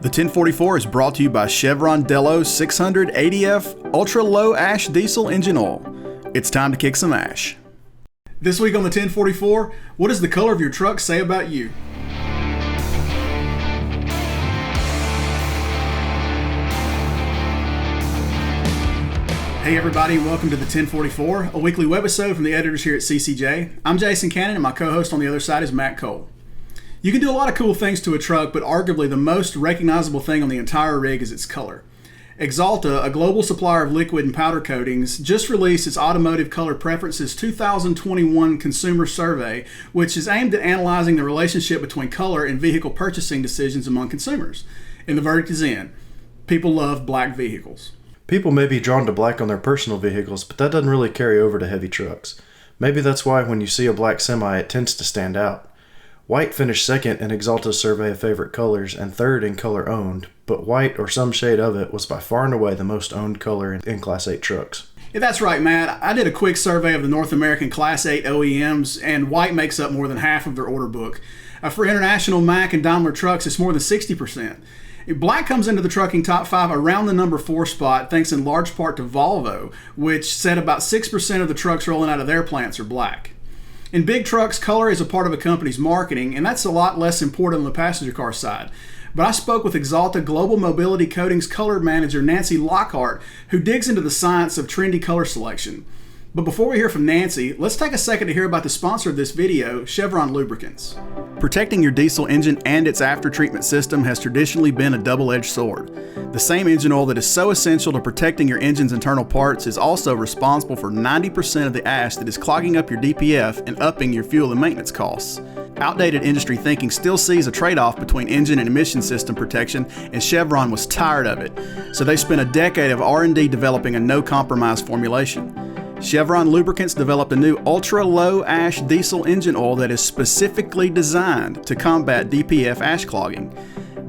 The 1044 is brought to you by Chevron Delo 600 ADF Ultra Low Ash Diesel Engine Oil. It's time to kick some ash. This week on the 1044, what does the color of your truck say about you? Hey everybody, welcome to the 1044, a weekly webisode from the editors here at CCJ. I'm Jason Cannon and my co-host on the other side is Matt Cole. You can do a lot of cool things to a truck, but arguably the most recognizable thing on the entire rig is its color. Axalta, a global supplier of liquid and powder coatings, just released its Automotive Color Preferences 2021 Consumer Survey, which is aimed at analyzing the relationship between color and vehicle purchasing decisions among consumers. And the verdict is in. People love black vehicles. People may be drawn to black on their personal vehicles, but that doesn't really carry over to heavy trucks. Maybe that's why when you see a black semi, it tends to stand out. White finished second in Axalta's survey of favorite colors and third in color owned, but white or some shade of it was by far and away the most owned color in Class 8 trucks. Yeah, that's right, Matt. I did a quick survey of the North American Class 8 OEMs, and white makes up more than half of their order book. For international Mack and Daimler trucks, it's more than 60%. Black comes into the trucking top 5 around the number 4 spot, thanks in large part to Volvo, which said about 6% of the trucks rolling out of their plants are black. In big trucks, color is a part of a company's marketing, and that's a lot less important on the passenger car side. But I spoke with Axalta Global Mobility Coatings Color Manager Nancy Lockhart, who digs into the science of trendy color selection. But before we hear from Nancy, let's take a second to hear about the sponsor of this video, Chevron Lubricants. Protecting your diesel engine and its after-treatment system has traditionally been a double-edged sword. The same engine oil that is so essential to protecting your engine's internal parts is also responsible for 90% of the ash that is clogging up your DPF and upping your fuel and maintenance costs. Outdated industry thinking still sees a trade-off between engine and emission system protection, and Chevron was tired of it. So they spent a decade of R&D developing a no-compromise formulation. Chevron Lubricants developed a new ultra-low ash diesel engine oil that is specifically designed to combat DPF ash clogging.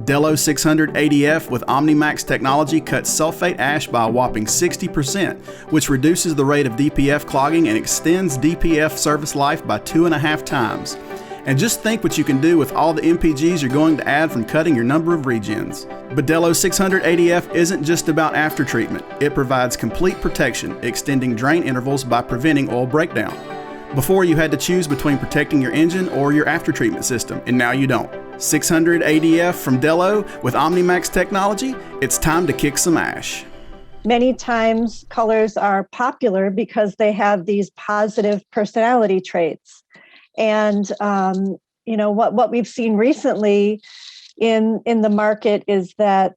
Delo 600 ADF with OmniMax technology cuts sulfate ash by a whopping 60%, which reduces the rate of DPF clogging and extends DPF service life by 2.5 times. And just think what you can do with all the MPGs you're going to add from cutting your number of regens. But Delo 600 ADF isn't just about after-treatment. It provides complete protection, extending drain intervals by preventing oil breakdown. Before you had to choose between protecting your engine or your after-treatment system, and now you don't. 600 ADF from Delo with OmniMax technology, it's time to kick some ash. Many times colors are popular because they have these positive personality traits. And, what we've seen recently in the market is that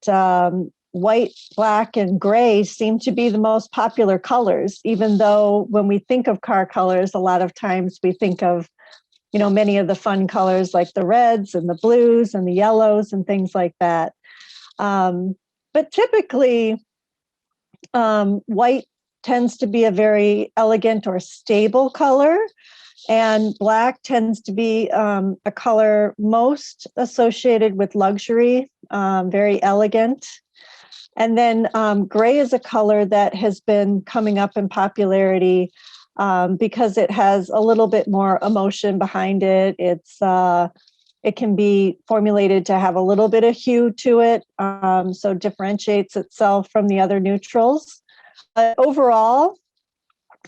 white, black, and gray seem to be the most popular colors, even though when we think of car colors, a lot of times we think of, many of the fun colors like the reds and the blues and the yellows and things like that. But typically, white tends to be a very elegant or stable color. And black tends to be a color most associated with luxury, very elegant. And then gray is a color that has been coming up in popularity because it has a little bit more emotion behind it. It can be formulated to have a little bit of hue to it, so it differentiates itself from the other neutrals. But overall,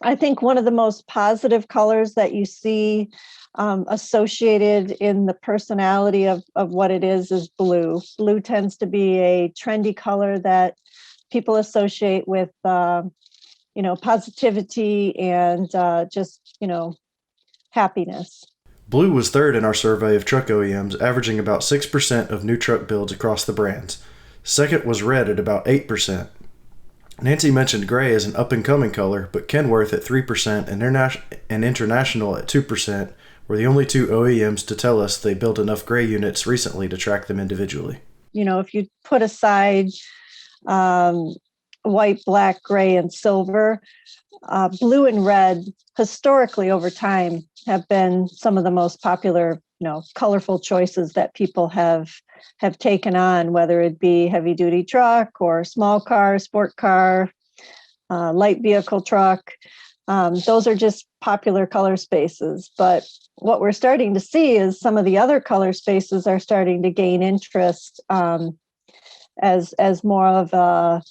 I think one of the most positive colors that you see associated in the personality of what it is blue. Blue tends to be a trendy color that people associate with, positivity and happiness. Blue was third in our survey of truck OEMs, averaging about 6% of new truck builds across the brands. Second was red at about 8%. Nancy mentioned gray as an up-and-coming color, but Kenworth at 3% and International at 2% were the only two OEMs to tell us they built enough gray units recently to track them individually. If you put aside white, black, gray, and silver, blue and red historically over time have been some of the most popular, colorful choices that people have taken on, whether it be heavy duty truck or small car, sport car, light vehicle truck. Those are just popular color spaces. But what we're starting to see is some of the other color spaces are starting to gain interest as more of a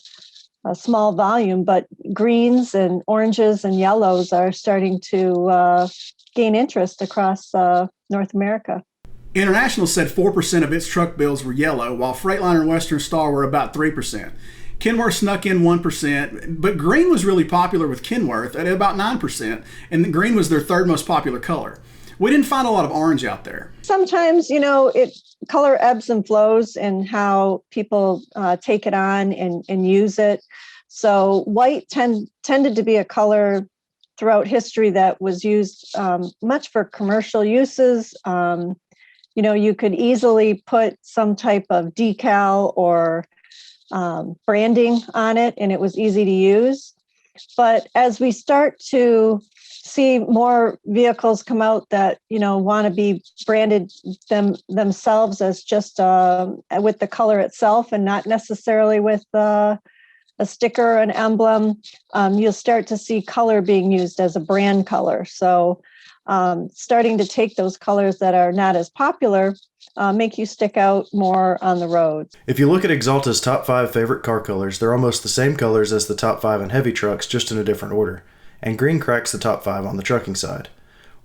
small volume, but greens and oranges and yellows are starting to gain interest across North America. International said 4% of its truck builds were yellow, while Freightliner and Western Star were about 3%. Kenworth snuck in 1%, but green was really popular with Kenworth at about 9%, and the green was their third most popular color. We didn't find a lot of orange out there. Sometimes, color ebbs and flows in how people take it on and use it. So white tended to be a color throughout history that was used much for commercial uses. You could easily put some type of decal or branding on it, and it was easy to use. But as we start to see more vehicles come out that want to be branded themselves as just with the color itself and not necessarily with a sticker, an emblem, you'll start to see color being used as a brand color. So starting to take those colors that are not as popular make you stick out more on the road. If you look at Axalta's top 5 favorite car colors, they're almost the same colors as the top 5 in heavy trucks, just in a different order. And green cracks the top 5 on the trucking side.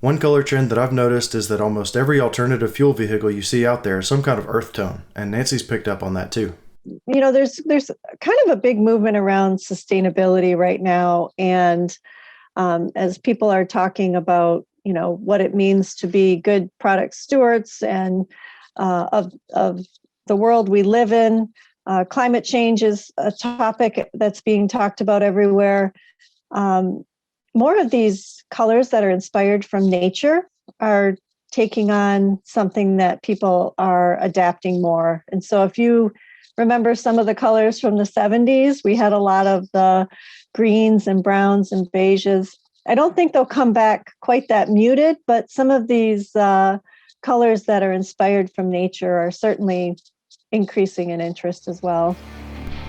One color trend that I've noticed is that almost every alternative fuel vehicle you see out there is some kind of earth tone, and Nancy's picked up on that too. There's kind of a big movement around sustainability right now, and as people are talking about what it means to be good product stewards and of the world we live in, climate change is a topic that's being talked about everywhere. More of these colors that are inspired from nature are taking on something that people are adapting more. And so if you remember some of the colors from the 70s, we had a lot of the greens and browns and beiges. I don't think they'll come back quite that muted, but some of these colors that are inspired from nature are certainly increasing in interest as well.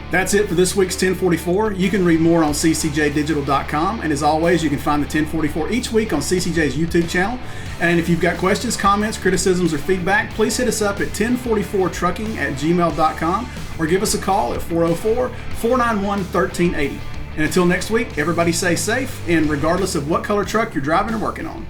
That's it for this week's 1044. You can read more on ccjdigital.com, and as always, you can find the 1044 each week on CCJ's YouTube channel. And if you've got questions, comments, criticisms, or feedback, please hit us up at 1044trucking@gmail.com or give us a call at 404-491-1380. And until next week, everybody stay safe, and regardless of what color truck you're driving or working on.